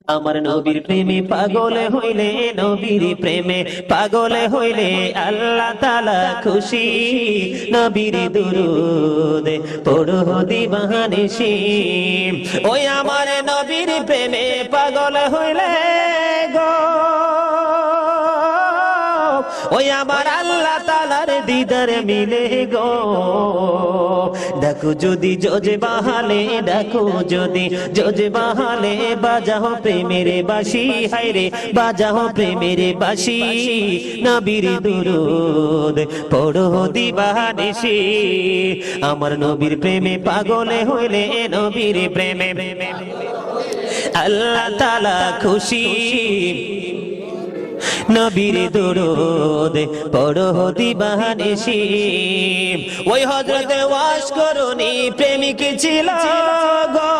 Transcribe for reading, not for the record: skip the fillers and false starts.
আমার নবীর প্রেমে পাগল হইলে, নবীর প্রেমে পাগল হইলে আল্লাহ তাআলা খুশি। নবীর দুরূদ পড়ো দিবানিশি। ওই আমার নবীর প্রেমে পাগল হইলে গো, ওই আমার আল্লাহ তাআলার দিদার মিলে গো। দেখো যদি জোজে বাহালে, দেখো যদি জোজে বাহালে, বাজাও প্রেমের বাঁশি, হায়রে বাজাও প্রেমের বাঁশি। নবীর দুরূদ পড়ো দিবানিশি। আমার নবীর প্রেমে পাগল হইলে, নবীর প্রেমে আল্লাহ তাআলা খুশি। নবীর দুরূদ পড়ো দিবানিশি। ওই হযরতে ওয়াস করুনি প্রেমিক ছিল গো,